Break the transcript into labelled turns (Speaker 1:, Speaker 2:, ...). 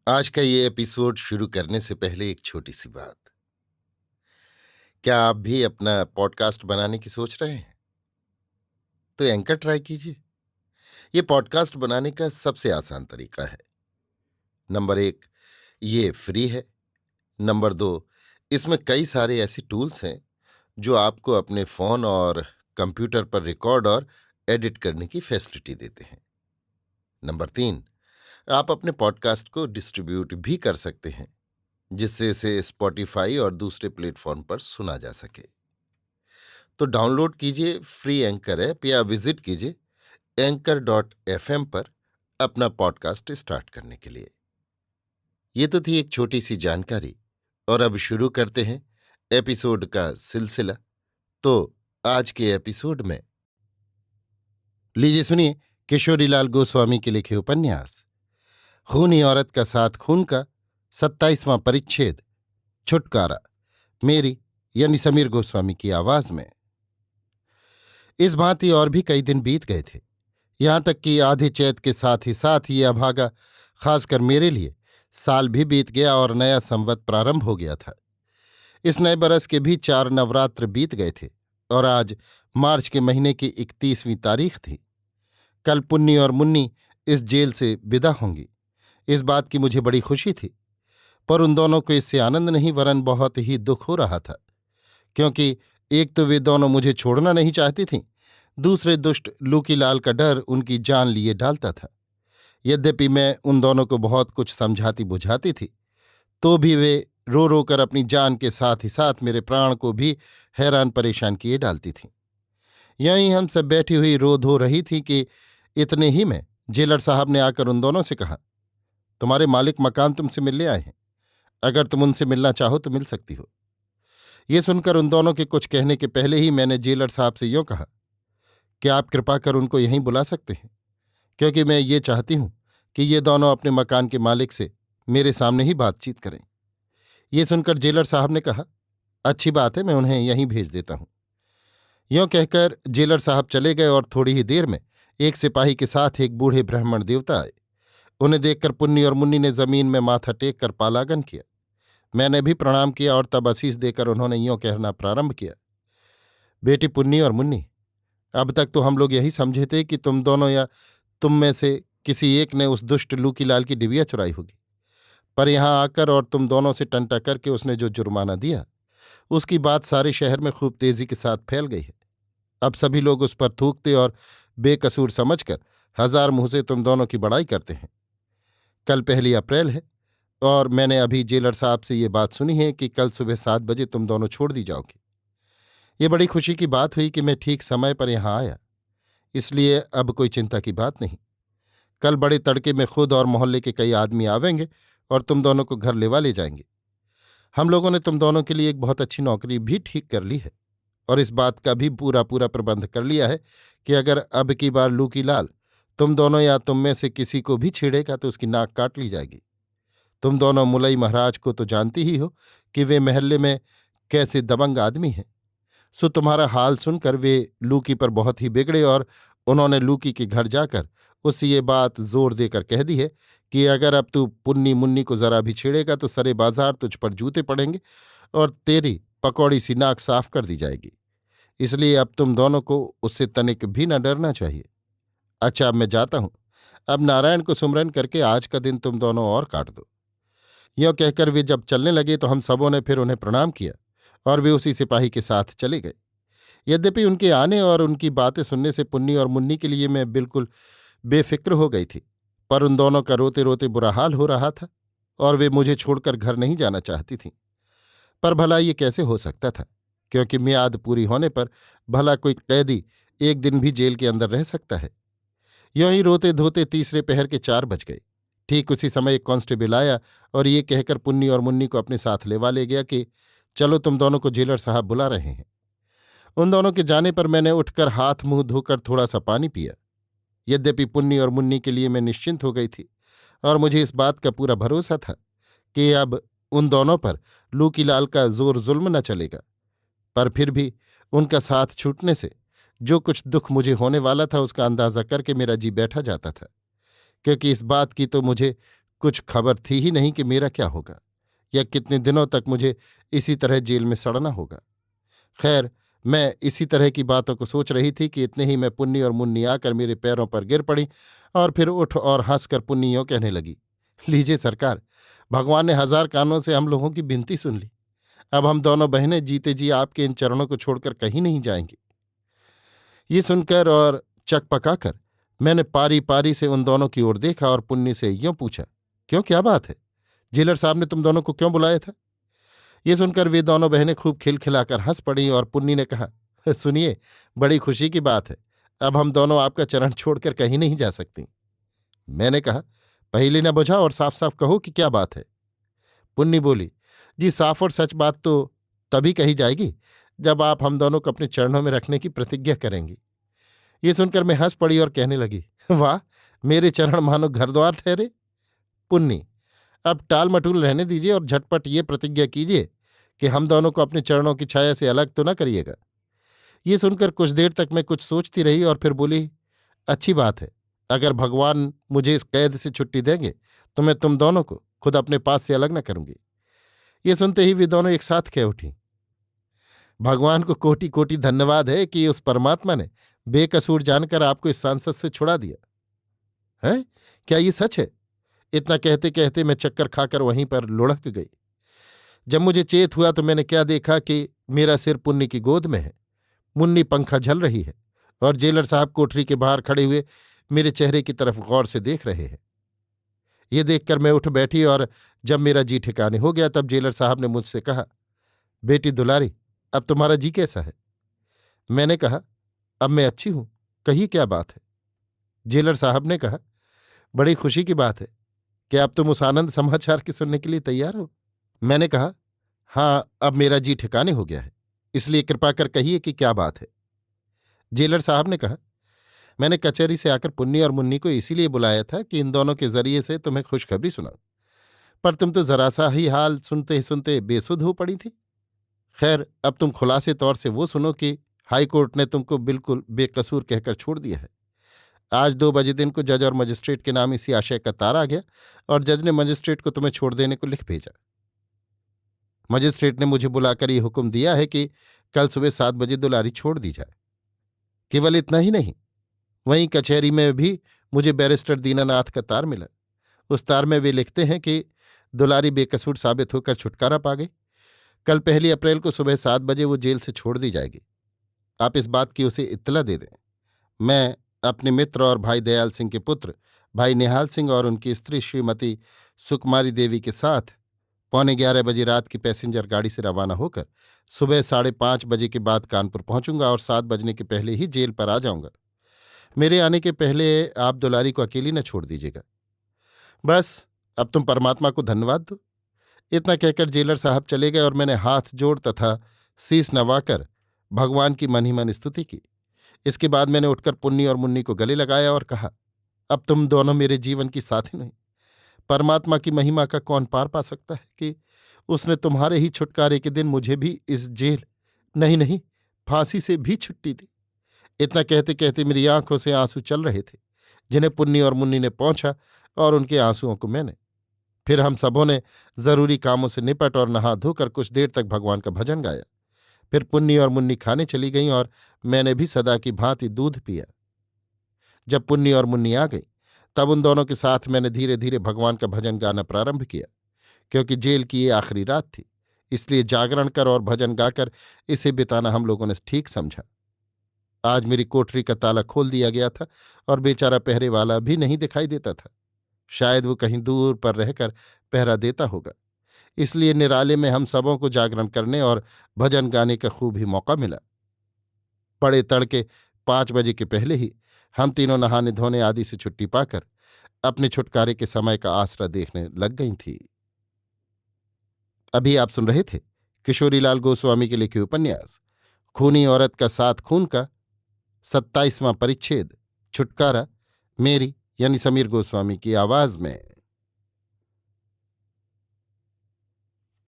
Speaker 1: आज का ये एपिसोड शुरू करने से पहले एक छोटी सी बात। क्या आप भी अपना पॉडकास्ट बनाने की सोच रहे हैं? तो एंकर ट्राई कीजिए। ये पॉडकास्ट बनाने का सबसे आसान तरीका है। नंबर 1, ये फ्री है। नंबर 2, इसमें कई सारे ऐसे टूल्स हैं जो आपको अपने फोन और कंप्यूटर पर रिकॉर्ड और एडिट करने की फैसिलिटी देते हैं। नंबर 3, आप अपने पॉडकास्ट को डिस्ट्रीब्यूट भी कर सकते हैं, जिससे इसे स्पॉटिफाई और दूसरे प्लेटफॉर्म पर सुना जा सके। तो डाउनलोड कीजिए फ्री एंकर ऐप या विजिट कीजिए anchor.fm पर अपना पॉडकास्ट स्टार्ट करने के लिए। ये तो थी एक छोटी सी जानकारी, और अब शुरू करते हैं एपिसोड का सिलसिला। तो आज के एपिसोड में लीजिए सुनिए किशोरीलाल गोस्वामी के लिखे उपन्यास खूनी औरत का साथ खून का 27वां परिच्छेद, छुटकारा, मेरी यानी समीर गोस्वामी की आवाज में। इस भांति और भी कई दिन बीत गए थे, यहां तक कि आधे चैत के साथ ही ये अभागा, खासकर मेरे लिए, साल भी बीत गया और नया संवत प्रारंभ हो गया था। इस नए बरस के भी 4 नवरात्र बीत गए थे और आज मार्च के महीने की 31वीं तारीख थी। कल पुन्नी और मुन्नी इस जेल से विदा होंगी, इस बात की मुझे बड़ी खुशी थी। पर उन दोनों को इससे आनंद नहीं, वरन बहुत ही दुख हो रहा था, क्योंकि एक तो वे दोनों मुझे छोड़ना नहीं चाहती थीं, दूसरे दुष्ट लूकीलाल का डर उनकी जान लिए डालता था। यद्यपि मैं उन दोनों को बहुत कुछ समझाती बुझाती थी, तो भी वे रो रो कर अपनी जान के साथ ही साथ मेरे प्राण को भी हैरान परेशान किए डालती थीं। यहीं हम सब बैठी हुई रो धो रही थी कि इतने ही में जेलर साहब ने आकर उन दोनों से कहा, तुम्हारे मालिक मकान तुमसे मिलने आए हैं। अगर तुम उनसे मिलना चाहो तो मिल सकती हो। ये सुनकर उन दोनों के कुछ कहने के पहले ही मैंने जेलर साहब से यूं कहा, क्या आप कृपा कर उनको यहीं बुला सकते हैं, क्योंकि मैं ये चाहती हूं कि ये दोनों अपने मकान के मालिक से मेरे सामने ही बातचीत करें। ये सुनकर जेलर साहब ने कहा, अच्छी बात है, मैं उन्हें यहीं भेज देता हूं। यों कहकर जेलर साहब चले गए और थोड़ी ही देर में एक सिपाही के साथ एक बूढ़े ब्राह्मण देवता आए। उन्हें देखकर पुन्नी और मुन्नी ने जमीन में माथा टेक कर पालागन किया। मैंने भी प्रणाम किया और तब आशीष देकर उन्होंने यों कहना प्रारंभ किया, बेटी पुन्नी और मुन्नी, अब तक तो हम लोग यही समझे थे कि तुम दोनों या तुम में से किसी एक ने उस दुष्ट लूकीलाल की डिबिया चुराई होगी। पर यहां आकर और तुम दोनों से टंटा करके उसने जो जुर्माना दिया, उसकी बात सारे शहर में खूब तेजी के साथ फैल गई है। अब सभी लोग उस पर थूकते और बेकसूर समझकर हजार मुंह से तुम दोनों की बड़ाई करते हैं। कल 1 अप्रैल है और मैंने अभी जेलर साहब से ये बात सुनी है कि कल सुबह 7 बजे तुम दोनों छोड़ दी जाओगी। ये बड़ी खुशी की बात हुई कि मैं ठीक समय पर यहां आया, इसलिए अब कोई चिंता की बात नहीं। कल बड़े तड़के में खुद और मोहल्ले के कई आदमी आवेंगे और तुम दोनों को घर लेवा ले जाएंगे। हम लोगों ने तुम दोनों के लिए एक बहुत अच्छी नौकरी भी ठीक कर ली है और इस बात का भी पूरा पूरा प्रबंध कर लिया है कि अगर अब की बार लूकीलाल तुम दोनों या तुम में से किसी को भी छेड़ेगा तो उसकी नाक काट ली जाएगी। तुम दोनों मुलई महाराज को तो जानती ही हो कि वे महल्ले में कैसे दबंग आदमी हैं। सो तुम्हारा हाल सुनकर वे लूकी पर बहुत ही बिगड़े और उन्होंने लूकी के घर जाकर उससे ये बात जोर देकर कह दी है कि अगर अब तू पुन्नी मुन्नी को जरा भी छेड़ेगा तो सारे बाजार तुझ पर जूते पड़ेंगे और तेरी पकौड़ी सी नाक साफ कर दी जाएगी। इसलिए अब तुम दोनों को उससे तनिक भी न डरना चाहिए। अच्छा, अब मैं जाता हूं। अब नारायण को सुमरन करके आज का दिन तुम दोनों और काट दो। यों कहकर वे जब चलने लगे तो हम सबों ने फिर उन्हें प्रणाम किया और वे उसी सिपाही के साथ चले गए। यद्यपि उनके आने और उनकी बातें सुनने से पुन्नी और मुन्नी के लिए मैं बिल्कुल बेफिक्र हो गई थी, पर उन दोनों का रोते रोते बुरा हाल हो रहा था और वे मुझे छोड़कर घर नहीं जाना चाहती थीं। पर भला ये कैसे हो सकता था, क्योंकि मियाद पूरी होने पर भला कोई कैदी एक दिन भी जेल के अंदर रह सकता है। यों ही रोते धोते तीसरे पहर के 4 बज गए। ठीक उसी समय एक कांस्टेबल आया और ये कहकर पुन्नी और मुन्नी को अपने साथ लेवा ले गया कि चलो, तुम दोनों को जेलर साहब बुला रहे हैं। उन दोनों के जाने पर मैंने उठकर हाथ मुंह धोकर थोड़ा सा पानी पिया। यद्यपि पुन्नी और मुन्नी के लिए मैं निश्चिंत हो गई थी और मुझे इस बात का पूरा भरोसा था कि अब उन दोनों पर लूकीलाल का जोर जुल्म न चलेगा, पर फिर भी उनका साथ छूटने से जो कुछ दुख मुझे होने वाला था उसका अंदाजा करके मेरा जी बैठा जाता था, क्योंकि इस बात की तो मुझे कुछ खबर थी ही नहीं कि मेरा क्या होगा या कितने दिनों तक मुझे इसी तरह जेल में सड़ना होगा। खैर, मैं इसी तरह की बातों को सोच रही थी कि इतने ही में पुन्नी और मुन्नी आकर मेरे पैरों पर गिर पड़ी और फिर उठ और हंसकर पुन्नी यूं कहने लगी, लीजिए सरकार, भगवान ने 1000 कानों से हम लोगों की विनती सुन ली। अब हम दोनों बहनें जीते जी आपके इन चरणों को छोड़कर कहीं नहीं जाएंगी। ये सुनकर और चक पकाकर मैंने पारी पारी से उन दोनों की ओर देखा और पुन्नी से यूं पूछा, क्यों, क्या बात है? जेलर साहब ने तुम दोनों को क्यों बुलाया था? ये सुनकर वे दोनों बहनें खूब खिलखिलाकर हंस पड़ी और पुन्नी ने कहा, सुनिए, बड़ी खुशी की बात है, अब हम दोनों आपका चरण छोड़कर कहीं नहीं जा सकती। मैंने कहा, पहले न बुझाओ और साफ साफ कहो कि क्या बात है। पुन्नी बोली, जी साफ और सच बात तो तभी कही जाएगी जब आप हम दोनों को अपने चरणों में रखने की प्रतिज्ञा करेंगी। ये सुनकर मैं हंस पड़ी और कहने लगी, वाह, मेरे चरण मानो घर द्वार ठहरे। पुन्नी, अब टाल मटूल रहने दीजिए और झटपट ये प्रतिज्ञा कीजिए कि हम दोनों को अपने चरणों की छाया से अलग तो न करिएगा। ये सुनकर कुछ देर तक मैं कुछ सोचती रही और फिर बोली, अच्छी बात है, अगर भगवान मुझे इस कैद से छुट्टी देंगे तो मैं तुम दोनों को खुद अपने पास से अलग न करूंगी। ये सुनते ही वे दोनों एक साथ कह उठी, भगवान को कोटि कोटि धन्यवाद है कि उस परमात्मा ने बेकसूर जानकर आपको इस सांसद से छुड़ा दिया है। क्या ये सच है? इतना कहते कहते मैं चक्कर खाकर वहीं पर लुढ़क गई। जब मुझे चेत हुआ तो मैंने क्या देखा कि मेरा सिर पुन्नी की गोद में है, मुन्नी पंखा झल रही है और जेलर साहब कोठरी के बाहर खड़े हुए मेरे चेहरे की तरफ गौर से देख रहे हैं। ये देखकर मैं उठ बैठी और जब मेरा जी ठिकाने हो गया तब जेलर साहब ने मुझसे कहा, बेटी दुलारी, अब तुम्हारा जी कैसा है? मैंने कहा, अब मैं अच्छी हूं, कहिए क्या बात है? जेलर साहब ने कहा, बड़ी खुशी की बात है कि अब तुम उस आनंद समाचार के सुनने के लिए तैयार हो। मैंने कहा, हाँ, अब मेरा जी ठिकाने हो गया है, इसलिए कृपा कर कहिए कि क्या बात है। जेलर साहब ने कहा, मैंने कचहरी से आकर पुन्नी और मुन्नी को इसीलिए बुलाया था कि इन दोनों के जरिए से तुम्हें खुशखबरी सुनाऊं, पर तुम तो जरा सा ही हाल सुनते सुनते बेसुध हो पड़ी थी। खैर, अब तुम खुलासे तौर से वो सुनो कि हाईकोर्ट ने तुमको बिल्कुल बेकसूर कहकर छोड़ दिया है। आज 2 बजे दिन को जज और मजिस्ट्रेट के नाम इसी आशय का तार आ गया और जज ने मजिस्ट्रेट को तुम्हें छोड़ देने को लिख भेजा। मजिस्ट्रेट ने मुझे बुलाकर ये हुक्म दिया है कि कल सुबह 7 बजे दुलारी छोड़ दी जाए। केवल इतना ही नहीं, वहीं कचहरी में भी मुझे बैरिस्टर दीनानाथ का तार मिला। उस तार में वे लिखते हैं कि दुलारी बेकसूर साबित होकर छुटकारा पा गई। कल 1 अप्रैल को सुबह 7 बजे वो जेल से छोड़ दी जाएगी। आप इस बात की उसे इत्तला दे दें। मैं अपने मित्र और भाई दयाल सिंह के पुत्र भाई निहाल सिंह और उनकी स्त्री श्रीमती सुकुमारी देवी के साथ 11:15 बजे रात की पैसेंजर गाड़ी से रवाना होकर सुबह 5:30 बजे के बाद कानपुर पहुंचूंगा और 7 बजने के पहले ही जेल पर आ जाऊंगा। मेरे आने के पहले आप दुलारी को अकेली न छोड़ दीजिएगा। बस, अब तुम परमात्मा को धन्यवाद दो। इतना कहकर जेलर साहब चले गए और मैंने हाथ जोड़ तथा शीस नवाकर भगवान की मन ही मन स्तुति की। इसके बाद मैंने उठकर पुन्नी और मुन्नी को गले लगाया और कहा, अब तुम दोनों मेरे जीवन की साथी नहीं। परमात्मा की महिमा का कौन पार पा सकता है कि उसने तुम्हारे ही छुटकारे के दिन मुझे भी इस जेल, नहीं, फांसी से भी छुट्टी दी। इतना कहते कहते मेरी आंखों से आंसू चल रहे थे, जिन्हें पुन्नी और मुन्नी ने पोंछा और उनके आंसुओं को मैंने। फिर हम सबों ने जरूरी कामों से निपट और नहा धोकर कुछ देर तक भगवान का भजन गाया। फिर पुन्नी और मुन्नी खाने चली गईं और मैंने भी सदा की भांति दूध पिया। जब पुन्नी और मुन्नी आ गई तब उन दोनों के साथ मैंने धीरे धीरे भगवान का भजन गाना प्रारंभ किया। क्योंकि जेल की ये आखिरी रात थी, इसलिए जागरण कर और भजन गाकर इसे बिताना हम लोगों ने ठीक समझा। आज मेरी कोठरी का ताला खोल दिया गया था और बेचारा पहरे वाला भी नहीं दिखाई देता था। शायद वो कहीं दूर पर रहकर पहरा देता होगा, इसलिए निराले में हम सबों को जागरण करने और भजन गाने का खूब ही मौका मिला। बड़े तड़के 5 बजे के पहले ही हम तीनों नहाने धोने आदि से छुट्टी पाकर अपने छुटकारे के समय का आसरा देखने लग गई थी। अभी आप सुन रहे थे किशोरीलाल गोस्वामी के लिखे उपन्यास खूनी औरत का साथ खून का 27वां परिच्छेद छुटकारा, मेरी यानी समीर गोस्वामी की आवाज में।